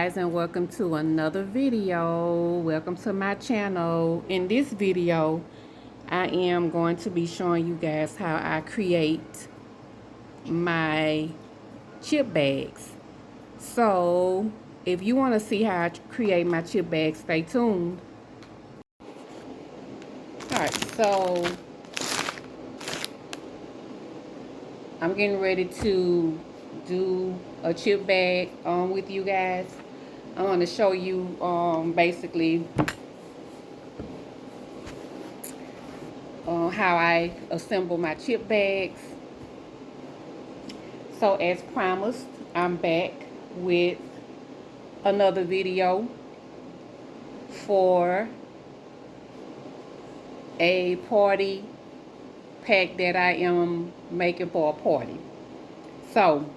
guys, and welcome to another video. Welcome to my channel. In this video I am going to be showing you guys how I create my chip bags. So if you want to see how I create my chip bags, stay tuned. Alright, so I'm getting ready to do a chip bag with you guys. I want to show you basically how I assemble my chip bags. So as promised, I'm back with another video for a party pack that I am making for a party. So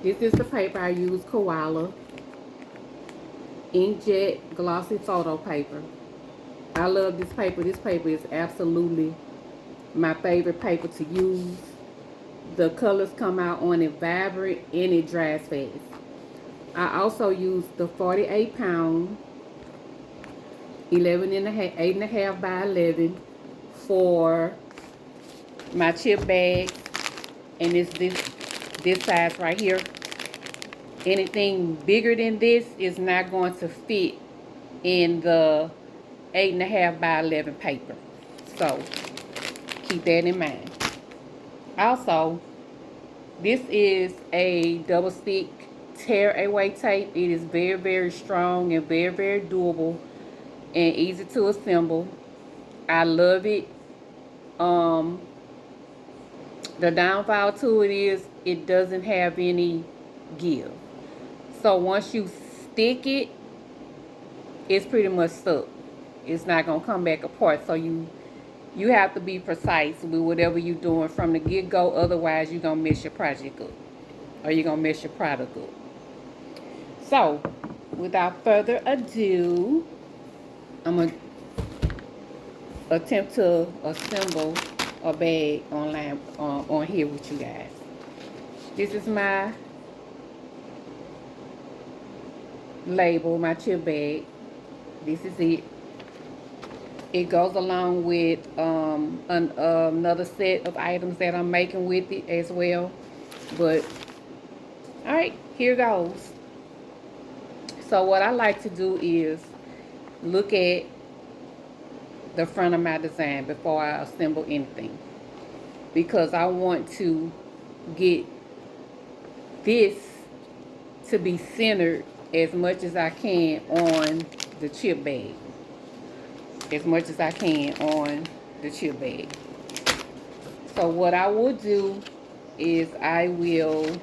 this is the paper I use, Koala inkjet glossy photo paper. I love this paper. This paper is absolutely my favorite paper to use. The colors come out on it vibrant and it dries fast. I also use the 48 pound 8.5 by 11 for my chip bag, and it's this size right here. Anything bigger than this is not going to fit in the 8.5 by 11 paper, so keep that in mind. Also, this is a double stick tear away tape. It is very strong and very doable and easy to assemble. I love it. The downfall to it is it doesn't have any give. So once you stick it, it's pretty much stuck. It's not gonna come back apart. So you have to be precise with whatever you're doing from the get-go. Otherwise, you're gonna mess your project up, or you're gonna mess your product up. So without further ado, I'm gonna attempt to assemble a bag on here with you guys. This is my label, my chip bag. This is it. It goes along with another set of items that I'm making with it as well. But all right, here goes. So what I like to do is look at the front of my design before I assemble anything, because I want to get this to be centered as much as I can on the chip bag. As much as I can on the chip bag. So what I will do is I will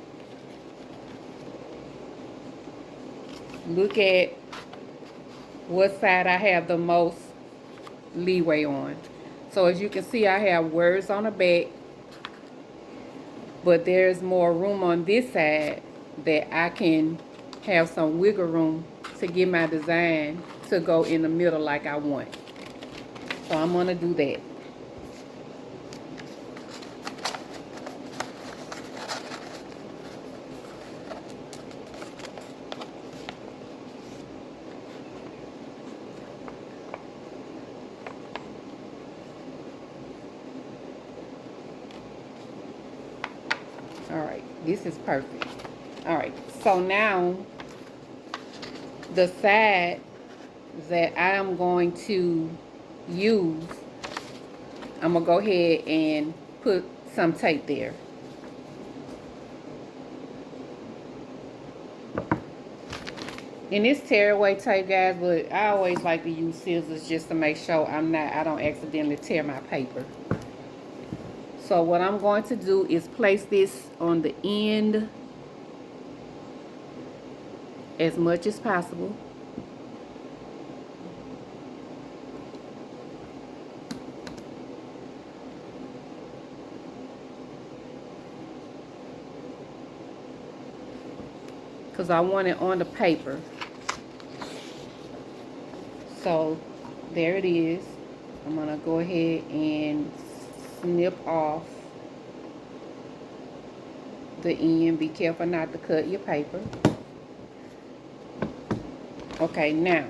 look at what side I have the most leeway on. So as you can see, I have words on the back, but there's more room on this side that I can have some wiggle room to get my design to go in the middle like I want. So I'm gonna do that. All right, this is perfect. All right, so now the side that I am going to use, I'm gonna go ahead and put some tape there. And this tearaway tape, guys, but I always like to use scissors just to make sure I don't accidentally tear my paper. So what I'm going to do is place this on the end as much as possible. Because I want it on the paper. So there it is. I'm going to go ahead and snip off the end. Be careful not to cut your paper. Okay, now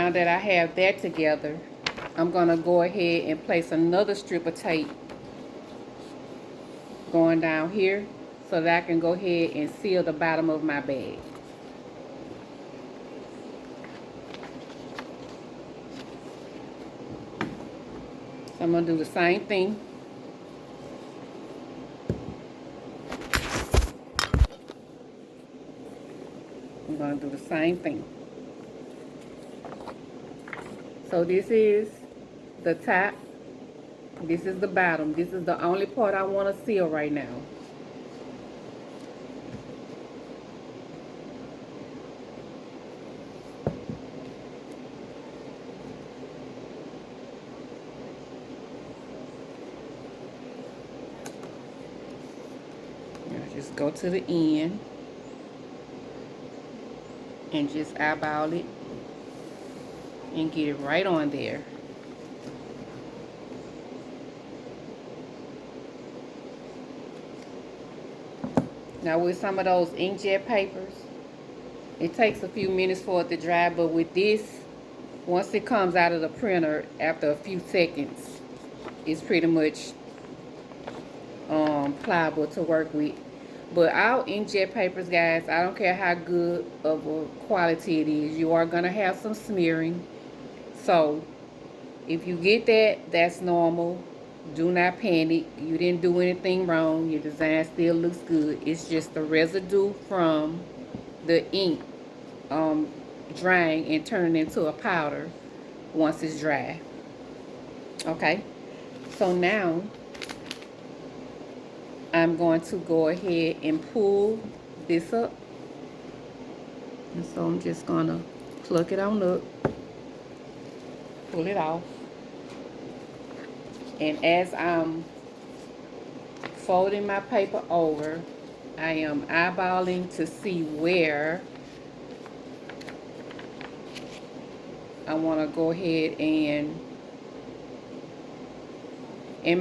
that I have that together, I'm going to go ahead and place another strip of tape going down here so that I can go ahead and seal the bottom of my bag. So I'm going to do the same thing. I'm going to do the same thing. So this is the top. This is the bottom. This is the only part I want to seal right now. Now just go to the end and just eyeball it and get it right on there. Now with some of those inkjet papers, it takes a few minutes for it to dry, but with this, once it comes out of the printer after a few seconds, it's pretty much pliable to work with. But our inkjet papers, guys, I don't care how good of a quality it is, you are going to have some smearing. So if you get that, that's normal. Do not panic. You didn't do anything wrong. Your design still looks good. It's just the residue from the ink drying and turning into a powder once it's dry. Okay, so now I'm going to go ahead and pull this up. And so I'm just going to pluck it on up, pull it off. And as I'm folding my paper over, I am eyeballing to see where I want to go ahead and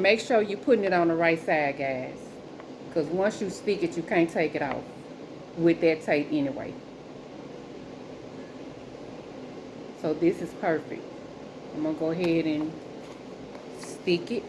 make sure you're putting it on the right side, guys. Because once you stick it, you can't take it off with that tape anyway. So this is perfect. I'm going to go ahead and stick it.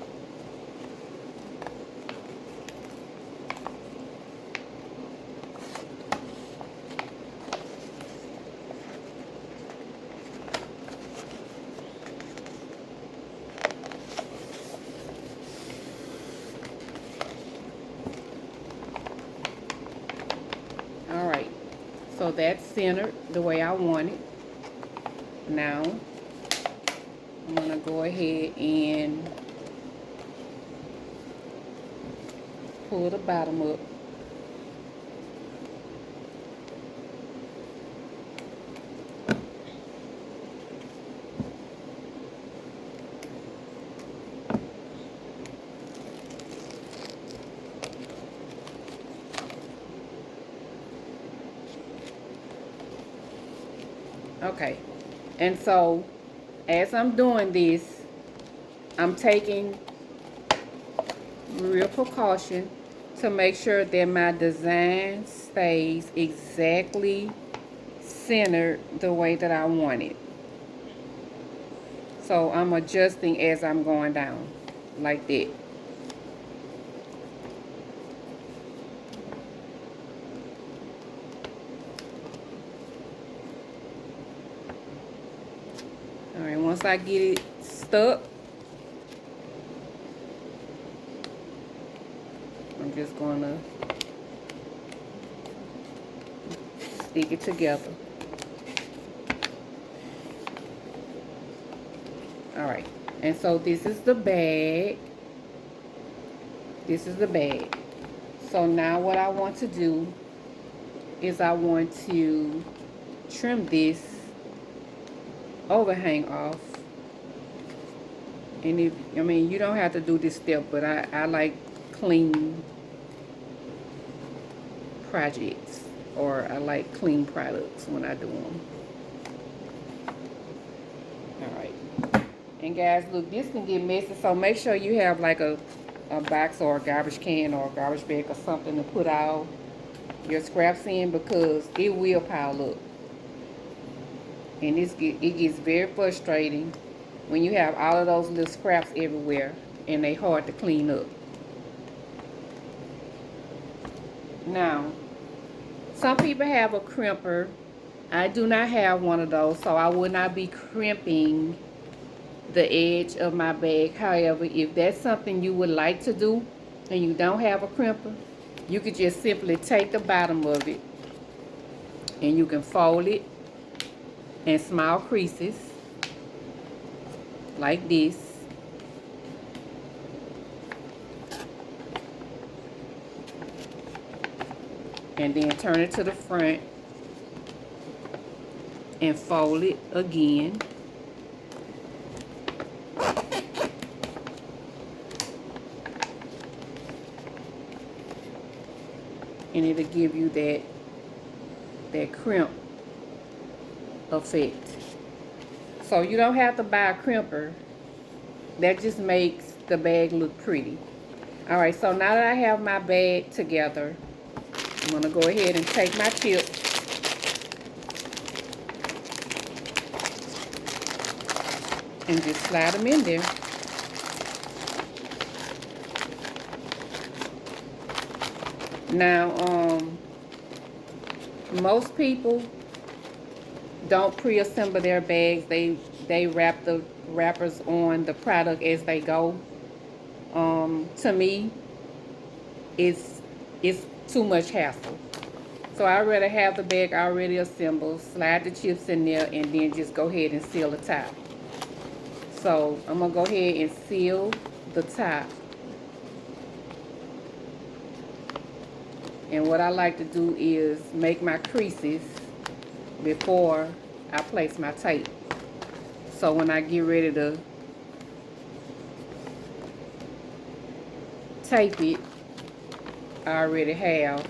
Alright, so that's centered the way I want it. Now, I'm going to go ahead and pull the bottom up. Okay, and so as I'm doing this, I'm taking real precaution to make sure that my design stays exactly centered the way that I want it. So I'm adjusting as I'm going down, like that. Alright, once I get it stuck, I'm just going to stick it together. Alright, and so this is the bag. This is the bag. So now what I want to do is I want to trim this overhang off. And if, I mean, you don't have to do this step, but I like clean projects, or I like clean products when I do them. Alright, And guys, look, this can get messy, so make sure you have like a box or a garbage can or a garbage bag or something to put all your scraps in, because it will pile up. And it gets very frustrating when you have all of those little scraps everywhere and they hard to clean up. Now, some people have a crimper. I do not have one of those, so I will not be crimping the edge of my bag. However, if that's something you would like to do and you don't have a crimper, you could just simply take the bottom of it and you can fold it in small creases like this. And then turn it to the front and fold it again. And it'll give you that crimp effect. So you don't have to buy a crimper. That just makes the bag look pretty. Alright, so now that I have my bag together, I'm going to go ahead and take my chips and just slide them in there. Now, most people don't pre-assemble their bags. They wrap the wrappers on the product as they go. To me, it's too much hassle. So I'd rather have the bag already assembled, slide the chips in there, and then just go ahead and seal the top. So I'm gonna go ahead and seal the top. And what I like to do is make my creases before I place my tape. So when I get ready to tape it, I already have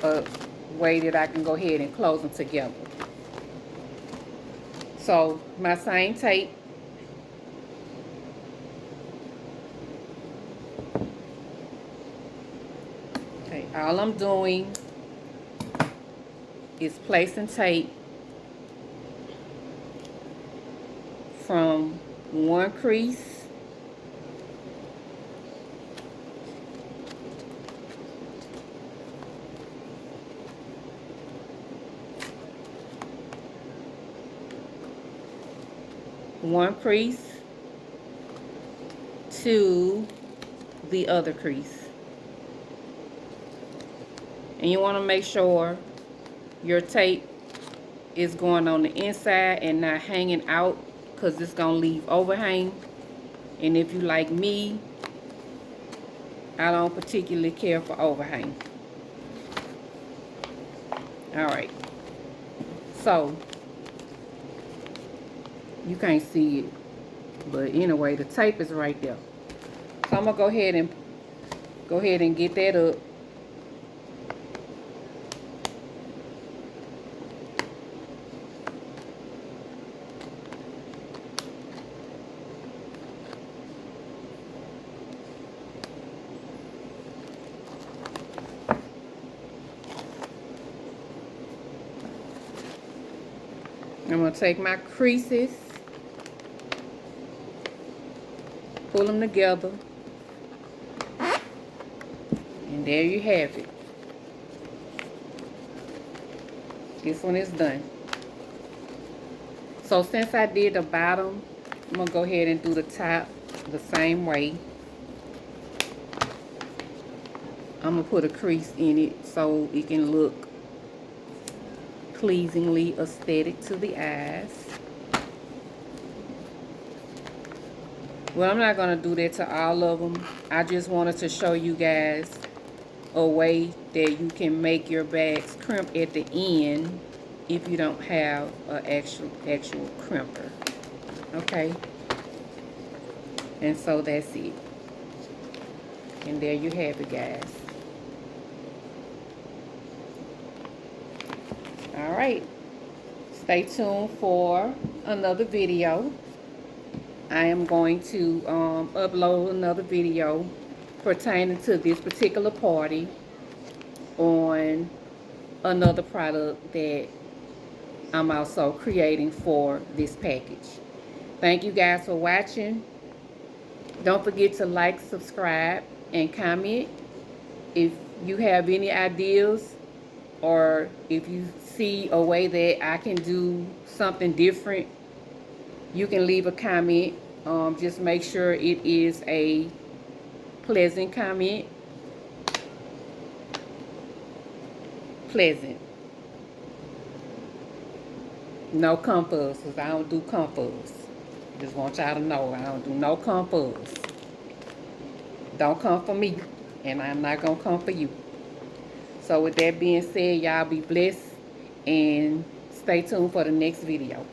a way that I can go ahead and close them together. So my same tape, okay, all I'm doing is placing tape from one crease to the other crease. And you want to make sure your tape is going on the inside and not hanging out, because it's going to leave overhang. And if you like me, I don't particularly care for overhang. Alright, so you can't see it, but anyway, the tape is right there. So I'm gonna go ahead and get that up. I'm going to take my creases, pull them together, and there you have it. This one is done. So since I did the bottom, I'm going to go ahead and do the top the same way. I'm going to put a crease in it so it can look pleasingly aesthetic to the eyes. Well, I'm not going to do that to all of them. I just wanted to show you guys a way that you can make your bags crimp at the end if you don't have an actual crimper. Okay? And so that's it. And there you have it, guys. Alright. Stay tuned for another video. I am going to upload another video pertaining to this particular party on another product that I'm also creating for this package. Thank you guys for watching. Don't forget to like, subscribe, and comment. If you have any ideas or if you see a way that I can do something different, you can leave a comment. Just make sure it is a pleasant comment. Pleasant. No comfort, because I don't do comforts. Just want y'all to know I don't do no comforts. Don't come for me, and I'm not going to come for you. So with that being said, y'all be blessed and stay tuned for the next video.